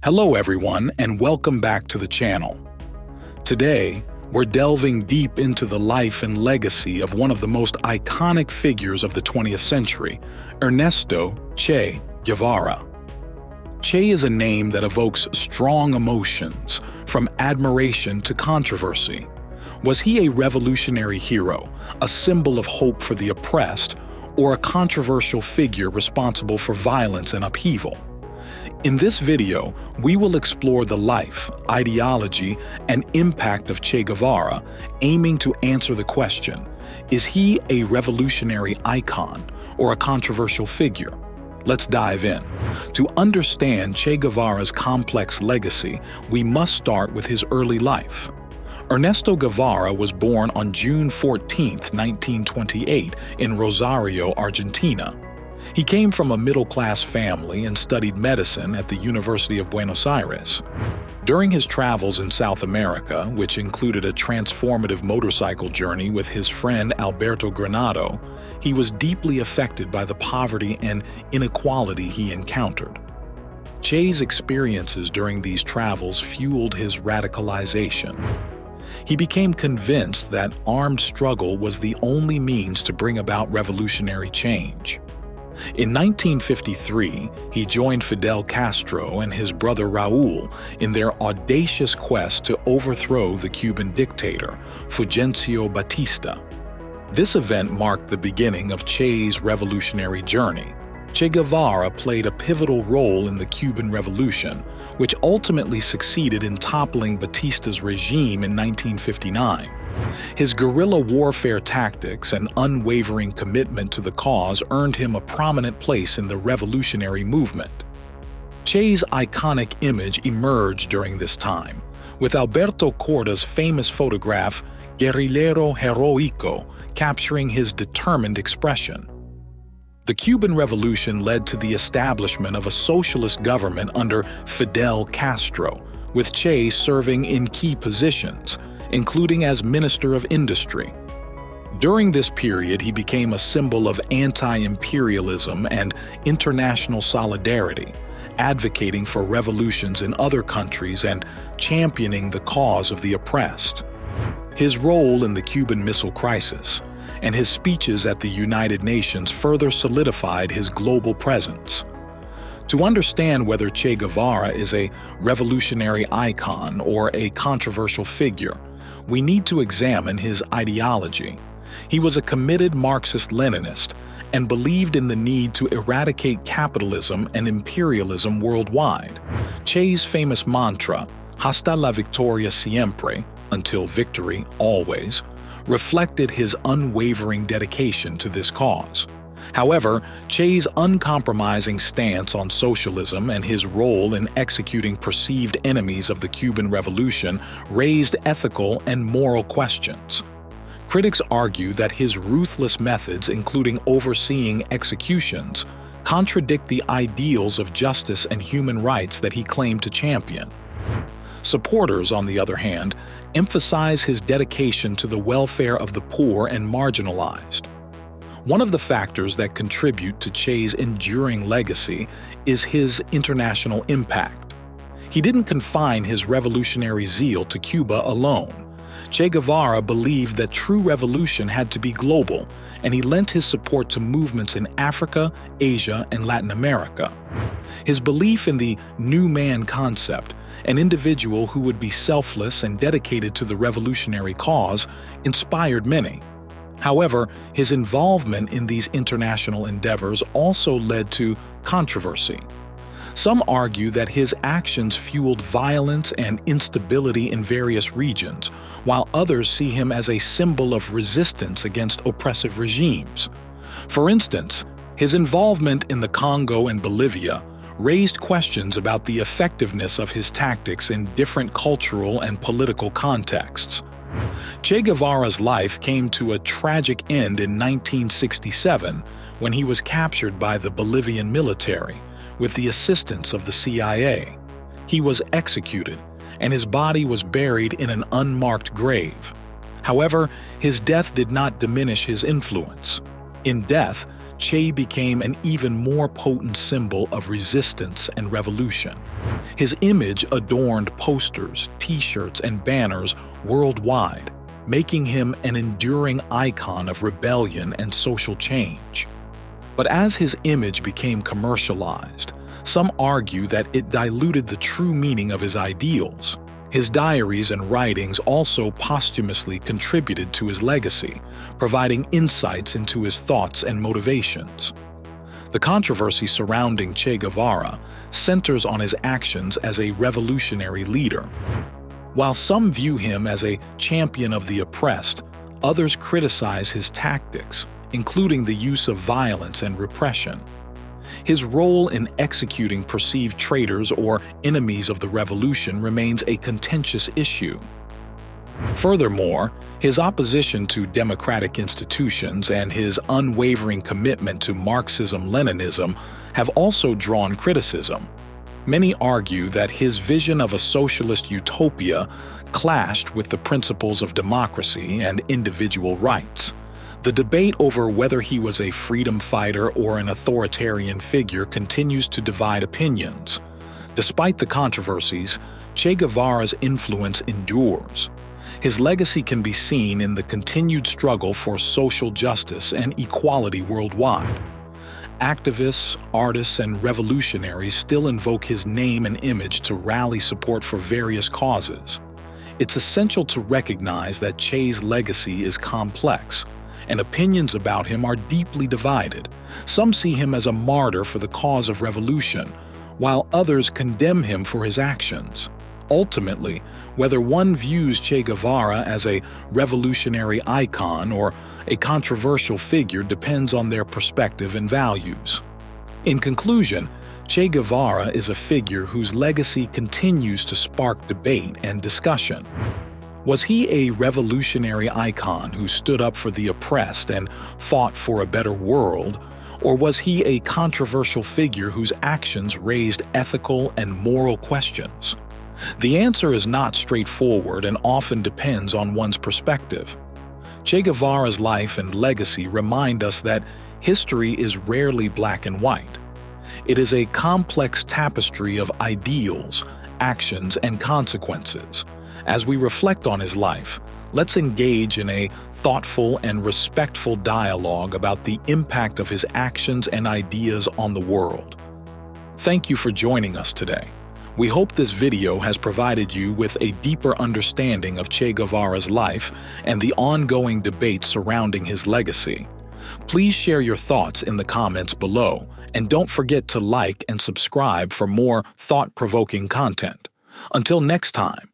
Hello everyone, and welcome back to the channel. Today, we're delving deep into the life and legacy of one of the most iconic figures of the 20th century, Ernesto Che Guevara. Che is a name that evokes strong emotions, from admiration to controversy. Was he a revolutionary hero, a symbol of hope for the oppressed, or a controversial figure responsible for violence and upheaval? In this video, we will explore the life, ideology, and impact of Che Guevara, aiming to answer the question, is he a revolutionary icon or a controversial figure? Let's dive in. To understand Che Guevara's complex legacy, we must start with his early life. Ernesto Guevara was born on June 14, 1928, in Rosario, Argentina. He came from a middle-class family and studied medicine at the University of Buenos Aires. During his travels in South America, which included a transformative motorcycle journey with his friend Alberto Granado, he was deeply affected by the poverty and inequality he encountered. Che's experiences during these travels fueled his radicalization. He became convinced that armed struggle was the only means to bring about revolutionary change. In 1953, he joined Fidel Castro and his brother Raúl in their audacious quest to overthrow the Cuban dictator, Fulgencio Batista. This event marked the beginning of Che's revolutionary journey. Che Guevara played a pivotal role in the Cuban Revolution, which ultimately succeeded in toppling Batista's regime in 1959. His guerrilla warfare tactics and unwavering commitment to the cause earned him a prominent place in the revolutionary movement. Che's iconic image emerged during this time, with Alberto Corda's famous photograph, Guerrillero Heroico, capturing his determined expression. The Cuban Revolution led to the establishment of a socialist government under Fidel Castro, with Che serving in key positions, including as Minister of Industry. During this period, he became a symbol of anti-imperialism and international solidarity, advocating for revolutions in other countries and championing the cause of the oppressed. His role in the Cuban Missile Crisis and his speeches at the United Nations further solidified his global presence. To understand whether Che Guevara is a revolutionary icon or a controversial figure, we need to examine his ideology. He was a committed Marxist-Leninist and believed in the need to eradicate capitalism and imperialism worldwide. Che's famous mantra, "Hasta la victoria siempre," until victory always, reflected his unwavering dedication to this cause. However, Che's uncompromising stance on socialism and his role in executing perceived enemies of the Cuban Revolution raised ethical and moral questions. Critics argue that his ruthless methods, including overseeing executions, contradict the ideals of justice and human rights that he claimed to champion. Supporters, on the other hand, emphasize his dedication to the welfare of the poor and marginalized. One of the factors that contribute to Che's enduring legacy is his international impact. He didn't confine his revolutionary zeal to Cuba alone. Che Guevara believed that true revolution had to be global, and he lent his support to movements in Africa, Asia, and Latin America. His belief in the new man concept, an individual who would be selfless and dedicated to the revolutionary cause, inspired many. However, his involvement in these international endeavors also led to controversy. Some argue that his actions fueled violence and instability in various regions, while others see him as a symbol of resistance against oppressive regimes. For instance, his involvement in the Congo and Bolivia raised questions about the effectiveness of his tactics in different cultural and political contexts. Che Guevara's life came to a tragic end in 1967 when he was captured by the Bolivian military with the assistance of the CIA. He was executed, and his body was buried in an unmarked grave. However, his death did not diminish his influence. In death, Che became an even more potent symbol of resistance and revolution. His image adorned posters, t-shirts, and banners worldwide, making him an enduring icon of rebellion and social change. But as his image became commercialized, some argue that it diluted the true meaning of his ideals. His diaries and writings also posthumously contributed to his legacy, providing insights into his thoughts and motivations. The controversy surrounding Che Guevara centers on his actions as a revolutionary leader. While some view him as a champion of the oppressed, others criticize his tactics, including the use of violence and repression. His role in executing perceived traitors or enemies of the revolution remains a contentious issue. Furthermore, his opposition to democratic institutions and his unwavering commitment to Marxism-Leninism have also drawn criticism. Many argue that his vision of a socialist utopia clashed with the principles of democracy and individual rights. The debate over whether he was a freedom fighter or an authoritarian figure continues to divide opinions. Despite the controversies, Che Guevara's influence endures. His legacy can be seen in the continued struggle for social justice and equality worldwide. Activists, artists, and revolutionaries still invoke his name and image to rally support for various causes. It's essential to recognize that Che's legacy is complex, and opinions about him are deeply divided. Some see him as a martyr for the cause of revolution, while others condemn him for his actions. Ultimately, whether one views Che Guevara as a revolutionary icon or a controversial figure depends on their perspective and values. In conclusion, Che Guevara is a figure whose legacy continues to spark debate and discussion. Was he a revolutionary icon who stood up for the oppressed and fought for a better world, or was he a controversial figure whose actions raised ethical and moral questions? The answer is not straightforward and often depends on one's perspective. Che Guevara's life and legacy remind us that history is rarely black and white. It is a complex tapestry of ideals, actions, and consequences. As we reflect on his life, let's engage in a thoughtful and respectful dialogue about the impact of his actions and ideas on the world. Thank you for joining us today. We hope this video has provided you with a deeper understanding of Che Guevara's life and the ongoing debate surrounding his legacy. Please share your thoughts in the comments below, and don't forget to like and subscribe for more thought-provoking content. Until next time,